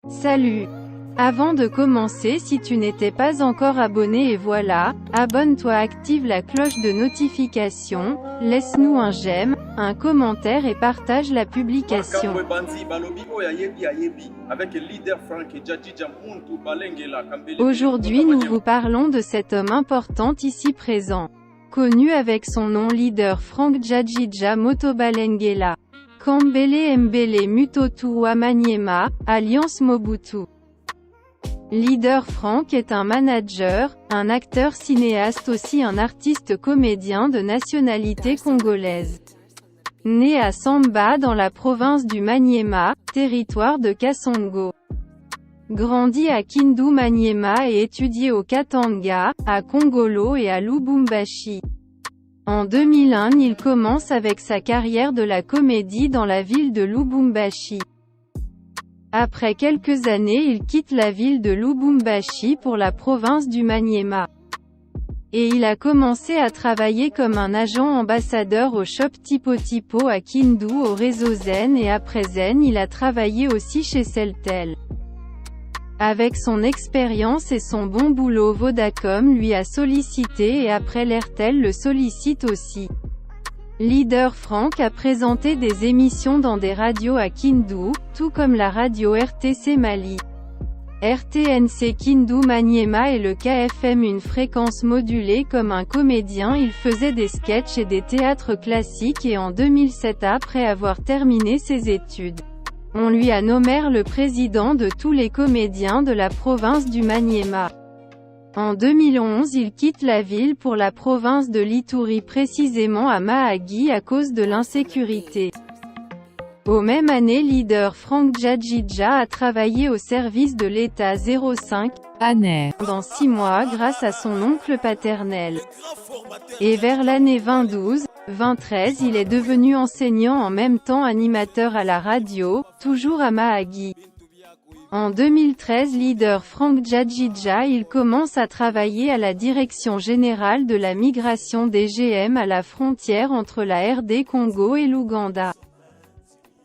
Salut! Avant de commencer, si tu n'étais pas encore abonné, et voilà, abonne-toi, active la cloche de notification, laisse-nous un j'aime, un commentaire et partage la publication. Aujourd'hui nous vous parlons de cet homme important ici présent. Connu avec son nom leader Frank Djadjidja Motobalengela. Kambele Mbele Mutotu Wamanyema, Alliance Mobutu. Leader Frank est un manager, un acteur cinéaste, aussi un artiste comédien de nationalité congolaise. Né à Samba dans la province du Maniema, territoire de Kasongo. Grandi à Kindu Maniema et étudié au Katanga, à Kongolo et à Lubumbashi. En 2001 il commence avec sa carrière de la comédie dans la ville de Lubumbashi. Après quelques années il quitte la ville de Lubumbashi pour la province du Maniema. Et il a commencé à travailler comme un agent ambassadeur au shop Tipo Tipo à Kindu au réseau Zen, et après Zen il a travaillé aussi chez Celtel. Avec son expérience et son bon boulot, Vodacom lui a sollicité et après l'Airtel le sollicite aussi. Leader Frank a présenté des émissions dans des radios à Kindu, tout comme la radio RTC Mali, RTNC Kindu Maniema et le KFM, une fréquence modulée. Comme un comédien il faisait des sketchs et des théâtres classiques, et en 2007 après avoir terminé ses études, on lui a nommé le président de tous les comédiens de la province du Maniema. En 2011 il quitte la ville pour la province de l'Ituri, précisément à Mahagi, à cause de l'insécurité. Au même année, leader Frank Djadjidja a travaillé au service de l'État 05 ANER pendant 6 mois grâce à son oncle paternel. Et vers l'année 2012-2013 il est devenu enseignant en même temps animateur à la radio, toujours à Mahagi. En 2013 leader Frank Djadjidja il commence à travailler à la Direction Générale de la Migration DGM à la frontière entre la RD Congo et l'Ouganda.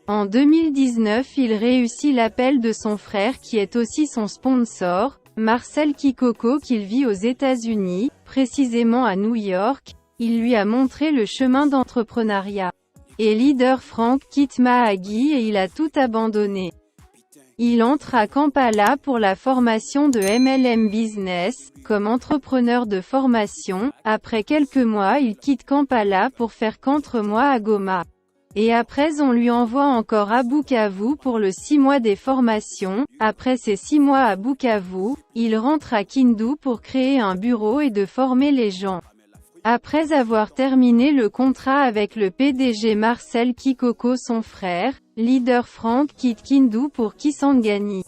En 2019 il réussit l'appel de son frère qui est aussi son sponsor, Marcel Kikoko, qu'il vit aux États-Unis, précisément à New York. Il lui a montré le chemin d'entrepreneuriat. Et leader Frank quitte Mahagi et il a tout abandonné. Il entre à Kampala pour la formation de MLM Business, comme entrepreneur de formation. Après quelques mois il quitte Kampala pour faire 4 mois à Goma. Et après on lui envoie encore à Bukavu pour le 6 mois des formations. Après ces 6 mois à Bukavu, il rentre à Kindu pour créer un bureau et de former les gens. Après avoir terminé le contrat avec le PDG Marcel Kikoko, son frère, leader Frank quitte Kindu pour Kisangani.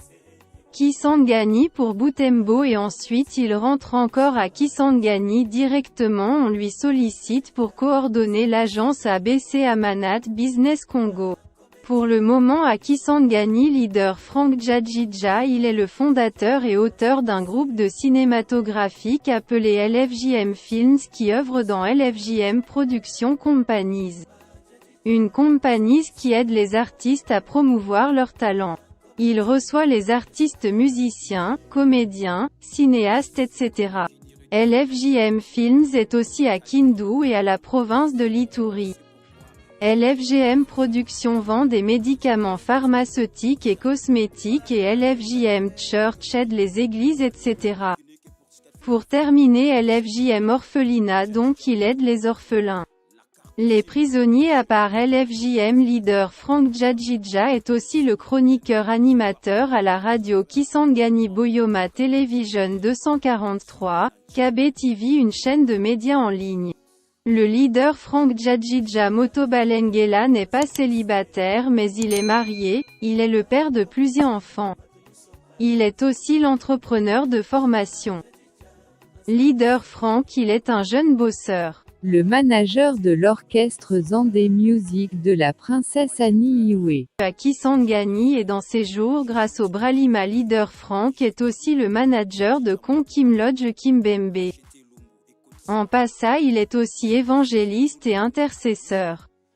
Kisangani pour Butembo, et ensuite il rentre encore à Kisangani directement. On lui sollicite pour coordonner l'agence ABC Amanat Business Congo. Pour le moment à Kisangani, leader Frank Djadjidja il est le fondateur et auteur d'un groupe de cinématographique appelé LFJM Films qui œuvre dans LFJM Production Companies. Une compagnie qui aide les artistes à promouvoir leurs talents. Il reçoit les artistes musiciens, comédiens, cinéastes, etc. LFJM Films est aussi à Kindu et à la province de l'Ituri. LFJM Production vend des médicaments pharmaceutiques et cosmétiques, et LFJM Church aide les églises, etc. Pour terminer, LFJM Orphelinat, donc il aide les orphelins. Les prisonniers. À part LFJM, leader Frank Djadjidja est aussi le chroniqueur animateur à la radio Kisangani Boyoma Television 243, KB TV, une chaîne de médias en ligne. Le leader Frank Djadjidja Motobalengela n'est pas célibataire mais il est marié, il est le père de plusieurs enfants. Il est aussi l'entrepreneur de formation. Leader Frank il est un jeune bosseur. Le manager de l'orchestre Zandé Music de la princesse Annie Iwe. À Kisangani et dans ses jours grâce au Bralima. Leader Frank est aussi le manager de Konkim Lodge Kimbembe. En passant il est aussi évangéliste et intercesseur.